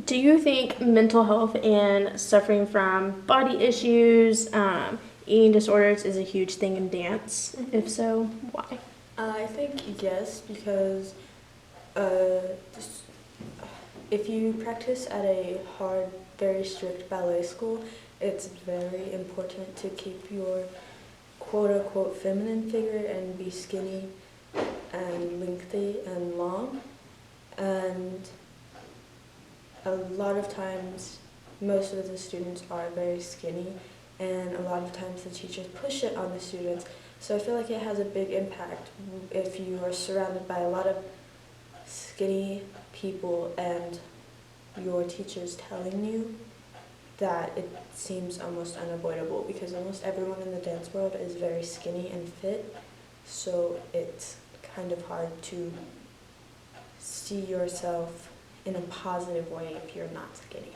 Do you think mental health and suffering from body issues, eating disorders is a huge thing in dance? If so, why? I think yes, because uh, just, if you practice at a hard, very strict ballet school, it's very important to keep your quote unquote feminine figure and be skinny and lengthy and long. And a lot of times, most of the students are very skinny, and a lot of times the teachers push it on the students. So I feel like it has a big impact if you are surrounded by a lot of skinny people and your teacher's telling you that it seems almost unavoidable because almost everyone in the dance world is very skinny and fit, so it's kind of hard to see yourself in a positive way if you're not skinny.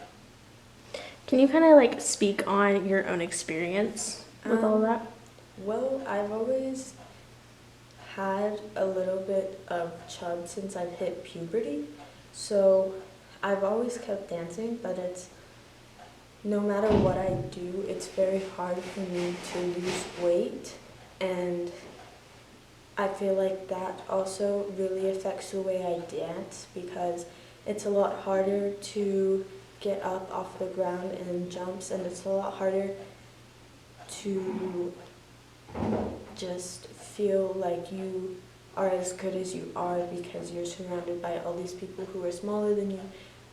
Can you kind of like speak on your own experience with all of Um, that? well, I've always had a little bit of chub since I've hit puberty, so I've always kept dancing, but it's no matter what I do, it's very hard for me to lose weight, and I feel like that also really affects the way I dance because it's a lot harder to get up off the ground in jumps, and it's a lot harder to just feel like you are as good as you are because you're surrounded by all these people who are smaller than you.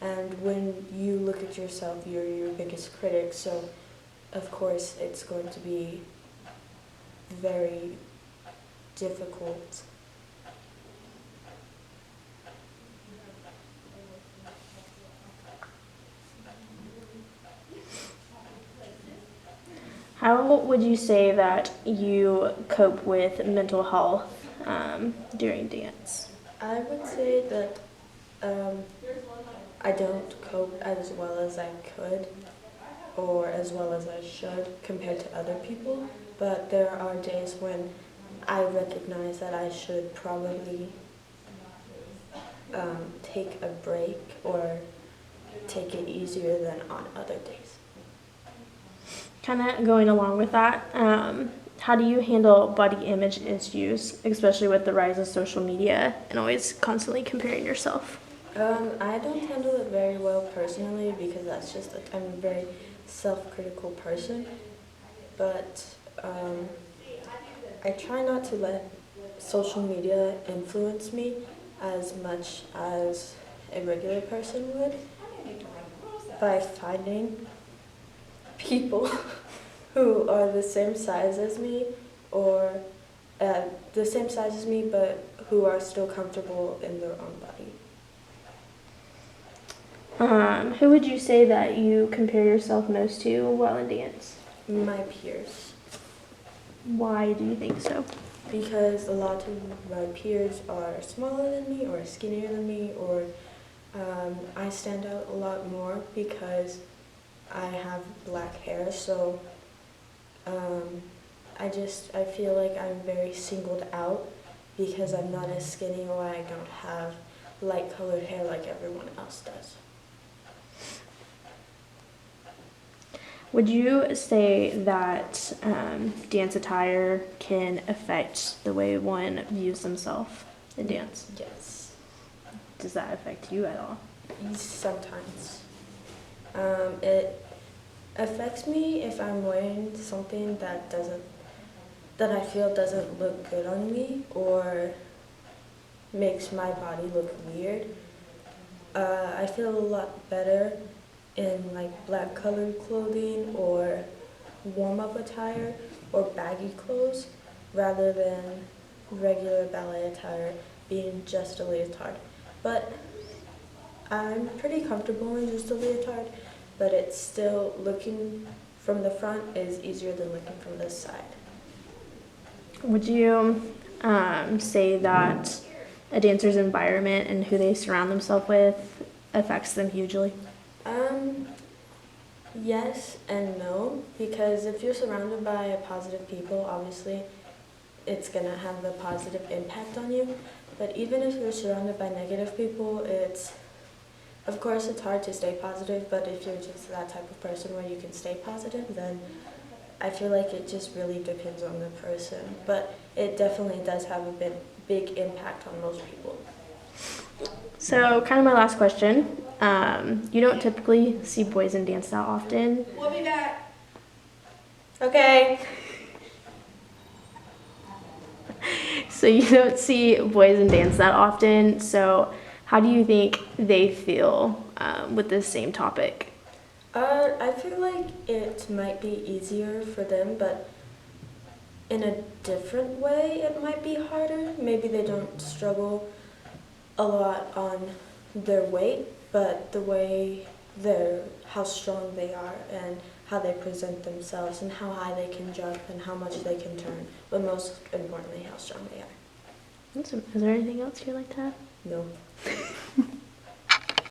And when you look at yourself, you're your biggest critic. So, of course, it's going to be very difficult. How would you say that you cope with mental health during dance? I would say that um, I don't cope as well as I could or as well as I should compared to other people, but there are days when I recognize that I should probably take a break or take it easier than on other days. Kind of going along with that, how do you handle body image issues, especially with the rise of social media and always constantly comparing yourself? I don't handle it very well personally because that's just like I'm a very self-critical person, but I try not to let social media influence me as much as a regular person would by finding people who are the same size as me or the same size as me but who are still comfortable in their own body. Who would you say that you compare yourself most to while in dance? My peers. Why do you think so? Because a lot of my peers are smaller than me or skinnier than me or I stand out a lot more because I have black hair, so um, I feel like I'm very singled out because I'm not as skinny or I don't have light colored hair like everyone else does. Would you say that dance attire can affect the way one views themselves in dance? Yes, Does that affect you at all? sometimes. It affects me if I'm wearing something that I feel doesn't look good on me or makes my body look weird. I feel a lot better in like black colored clothing or warm up attire or baggy clothes rather than regular ballet attire being just a leotard. But I'm pretty comfortable in just a leotard, but it's still looking from the front is easier than looking from the side. Would you say that a dancer's environment and who they surround themselves with affects them hugely? Um, yes and no, because if you're surrounded by positive people, obviously it's gonna have a positive impact on you. But even if you're surrounded by negative people, it's Of course, it's hard to stay positive, but if you're just that type of person where you can stay positive, then I feel like it just really depends on the person. But it definitely does have a big impact on most people. So, kind of my last question. You don't typically see boys in dance that often. We'll be back. Okay. So, you don't see boys in dance that often. So, how do you think they feel with this same topic? I feel like it might be easier for them, but in a different way, it might be harder. Maybe they don't struggle a lot on their weight, but the way how strong they are and how they present themselves and how high they can jump and how much they can turn, but most importantly, how strong they are. Awesome. Is there anything else you'd like to add? No.